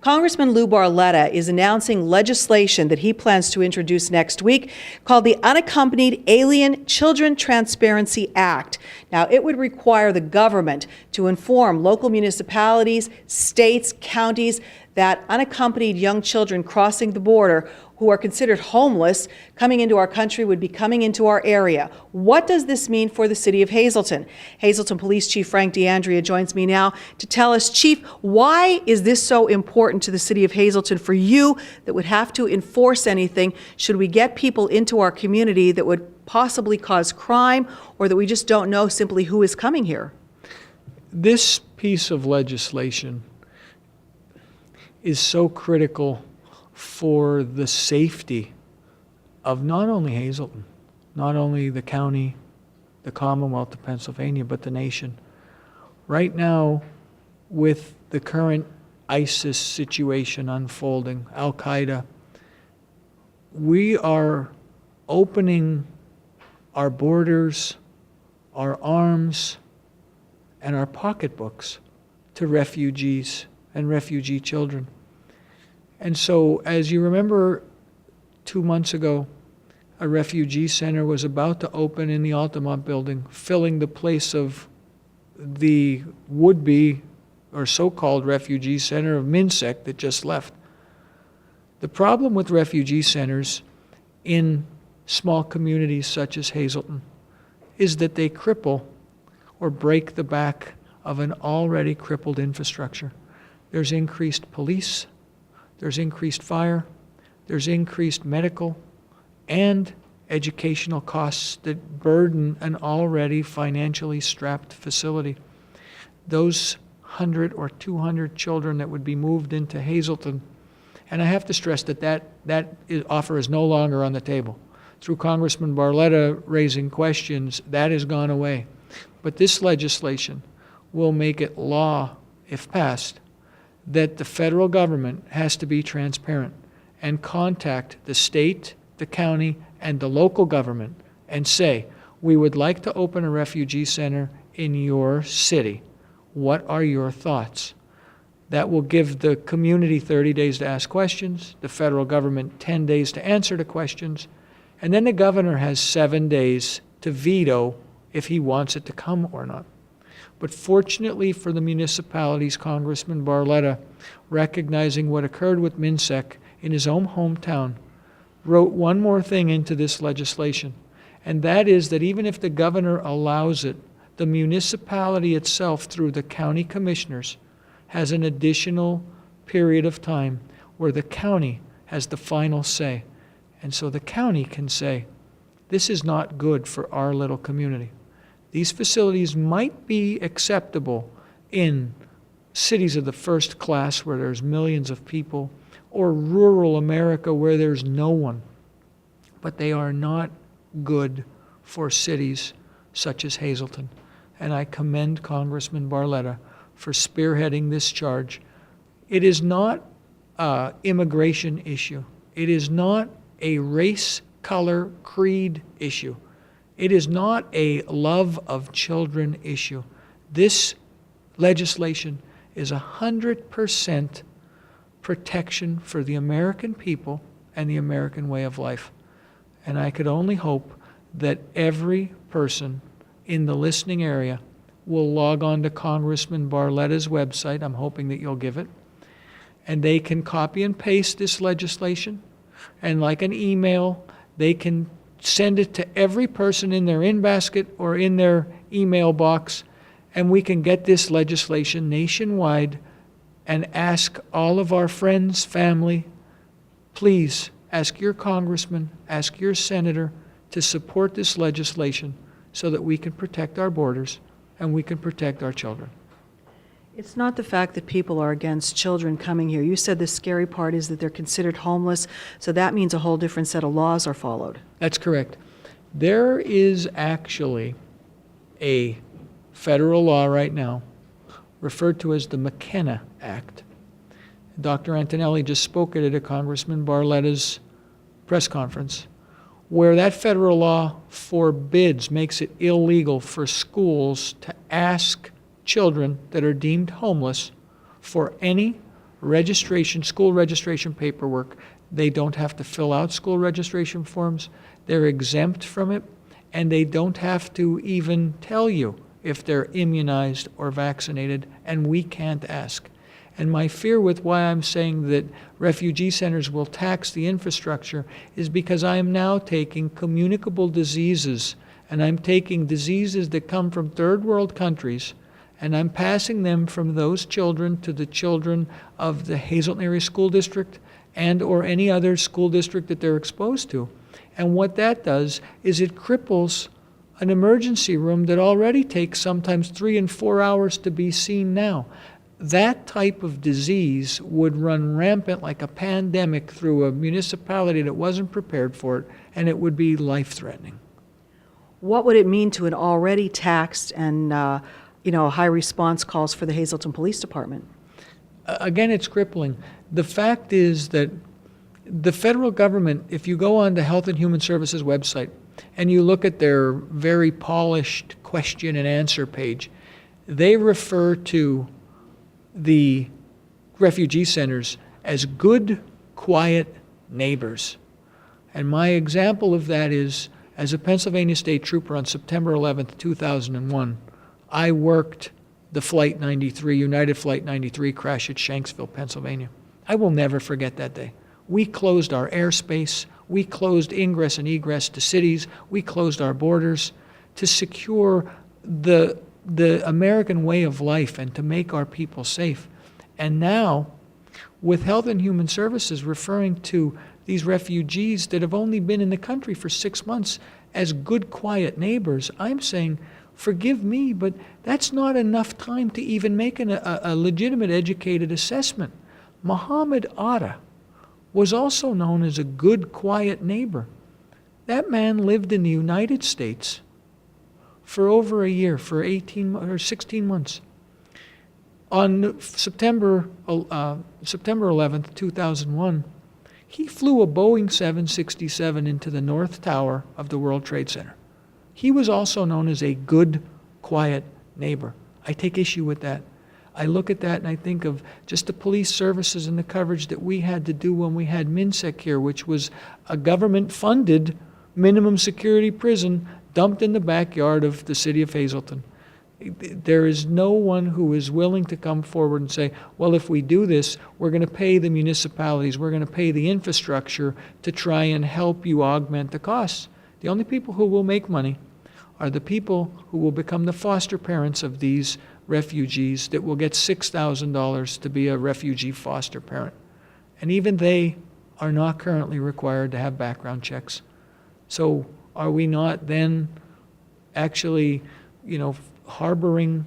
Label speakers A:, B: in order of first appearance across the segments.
A: Congressman Lou Barletta is announcing legislation that he plans to introduce next week called the Unaccompanied Alien Children Transparency Act. Now, it would require the government to inform local municipalities, states, counties that unaccompanied young children crossing the border who are considered homeless coming into our country would be coming into our area. What does this mean for the city of Hazleton? Hazleton Police Chief Frank DeAndrea joins me now to tell us, Chief, why is this so important to the city of Hazleton for you that would have to enforce anything should we get people into our community that would possibly cause crime or that we just don't know simply who is coming here?
B: This piece of legislation is so critical for the safety of not only Hazleton, not only the county, the Commonwealth of Pennsylvania, but the nation. Right now, with the current ISIS situation unfolding, Al-Qaeda, we are opening our borders, our arms, and our pocketbooks to refugees and refugee children. And so, as you remember, 2 months ago, a refugee center was about to open in the Altamont building, filling the place of the would-be or so-called refugee center of MnSEC that just left. The problem with refugee centers in small communities such as Hazleton is that they cripple or break the back of an already crippled infrastructure. There's increased police, there's increased fire, there's increased medical and educational costs that burden an already financially strapped facility. Those 100 or 200 children that would be moved into Hazleton, and I have to stress that offer is no longer on the table. Through Congressman Barletta raising questions, that has gone away. But this legislation will make it law, if passed, that the federal government has to be transparent and contact the state, the county, and the local government and say, we would like to open a refugee center in your city. What are your thoughts? That will give the community 30 days to ask questions, the federal government 10 days to answer the questions, and then the governor has 7 days to veto if he wants it to come or not. But fortunately for the municipalities, Congressman Barletta, recognizing what occurred with MnSEC in his own hometown, wrote one more thing into this legislation, and that is that even if the governor allows it, the municipality itself, through the county commissioners, has an additional period of time where the county has the final say. And so the county can say, this is not good for our little community. These facilities might be acceptable in cities of the first class where there's millions of people, or rural America where there's no one. But they are not good for cities such as Hazleton. And I commend Congressman Barletta for spearheading this charge. It is not an immigration issue. It is not a race, color, creed issue. It is not a love of children issue. This legislation is 100% protection for the American people and the American way of life. And I could only hope that every person in the listening area will log on to Congressman Barletta's website. I'm hoping that you'll give it. And they can copy and paste this legislation. And like an email, they can send it to every person in their in-basket or in their email box, and we can get this legislation nationwide and ask all of our friends, family, please ask your congressman, ask your senator to support this legislation so that we can protect our borders and we can protect our children.
A: It's not the fact that people are against children coming here. You said the scary part is that they're considered homeless, so that means a whole different set of laws are followed.
B: That's correct. There is actually a federal law right now referred to as the McKenna Act. Dr. Antonelli just spoke at a Congressman Barletta's press conference, where that federal law forbids, makes it illegal for schools to ask children that are deemed homeless for any school registration paperwork. They don't have to fill out school registration forms. They're exempt from it, and they don't have to even tell you if they're immunized or vaccinated, and we can't ask. And my fear with why I'm saying that refugee centers will tax the infrastructure is because I am now taking communicable diseases, and I'm taking diseases that come from third world countries, and I'm passing them from those children to the children of the Hazleton Area School District and or any other school district that they're exposed to. And what that does is it cripples an emergency room that already takes sometimes 3 and 4 hours to be seen now. That type of disease would run rampant like a pandemic through a municipality that wasn't prepared for it, and it would be life-threatening.
A: What would it mean to an already taxed and high response calls for the Hazleton Police Department?
B: Again, it's crippling. The fact is that the federal government, if you go on the Health and Human Services website and you look at their very polished question and answer page, they refer to the refugee centers as good, quiet neighbors. And my example of that is, as a Pennsylvania State Trooper on September 11th, 2001, I worked the Flight 93, United Flight 93 crash at Shanksville, Pennsylvania. I will never forget that day. We closed our airspace. We closed ingress and egress to cities. We closed our borders to secure the American way of life and to make our people safe. And now, with Health and Human Services referring to these refugees that have only been in the country for 6 months as good, quiet neighbors, I'm saying, forgive me, but that's not enough time to even make a legitimate, educated assessment. Muhammad Atta was also known as a good, quiet neighbor. That man lived in the United States for over a year, for 18 or 16 months. On September 11th, 2001, he flew a Boeing 767 into the North Tower of the World Trade Center. He was also known as a good, quiet neighbor. I take issue with that. I look at that and I think of just the police services and the coverage that we had to do when we had MinSec here, which was a government-funded minimum security prison dumped in the backyard of the city of Hazleton. There is no one who is willing to come forward and say, well, if we do this, we're going to pay the municipalities, we're going to pay the infrastructure to try and help you augment the costs. The only people who will make money are the people who will become the foster parents of these refugees that will get $6,000 to be a refugee foster parent. And even they are not currently required to have background checks. So are we not then actually, harboring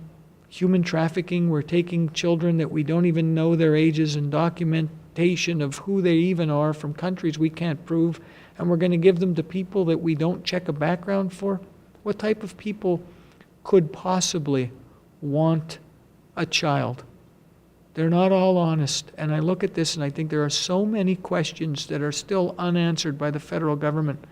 B: human trafficking? We're taking children that we don't even know their ages and documentation of who they even are from countries we can't prove, and we're going to give them to people that we don't check a background for? What type of people could possibly want a child? They're not all honest. And I look at this and I think there are so many questions that are still unanswered by the federal government.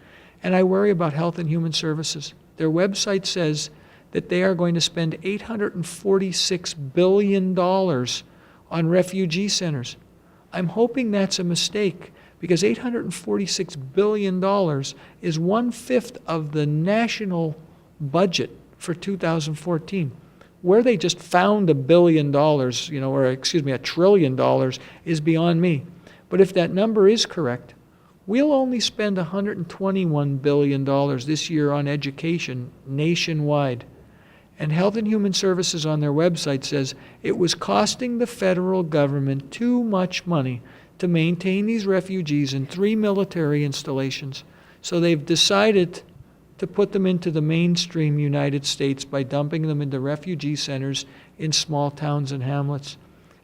B: And I worry about Health and Human Services. Their website says that they are going to spend $846 billion on refugee centers. I'm hoping that's a mistake, because $846 billion is 1/5 of the national budget for 2014. Where they just found $1 billion, $1 trillion is beyond me. But if that number is correct, we'll only spend $121 billion this year on education nationwide. And Health and Human Services on their website says it was costing the federal government too much money to maintain these refugees in 3 military installations. So they've decided to put them into the mainstream United States by dumping them into refugee centers in small towns and hamlets.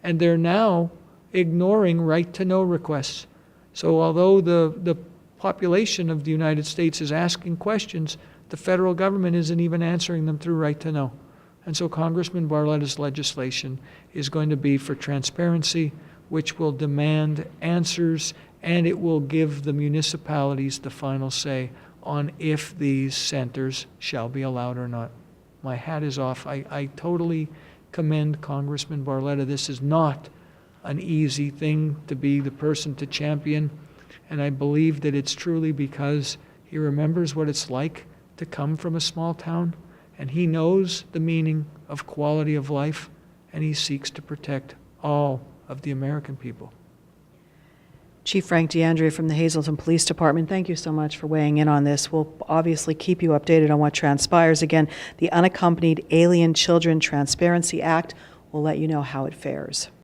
B: And they're now ignoring right-to-know requests. So although the population of the United States is asking questions, the federal government isn't even answering them through right-to-know. And so Congressman Barletta's legislation is going to be for transparency, which will demand answers, and it will give the municipalities the final say on if these centers shall be allowed or not. My hat is off. I totally commend Congressman Barletta. This is not an easy thing to be the person to champion. And I believe that it's truly because he remembers what it's like to come from a small town, and he knows the meaning of quality of life, and he seeks to protect all of the American people.
A: Chief Frank DeAndrea from the Hazleton Police Department, thank you so much for weighing in on this. We'll obviously keep you updated on what transpires. Again, the Unaccompanied Alien Children Transparency Act will let you know how it fares.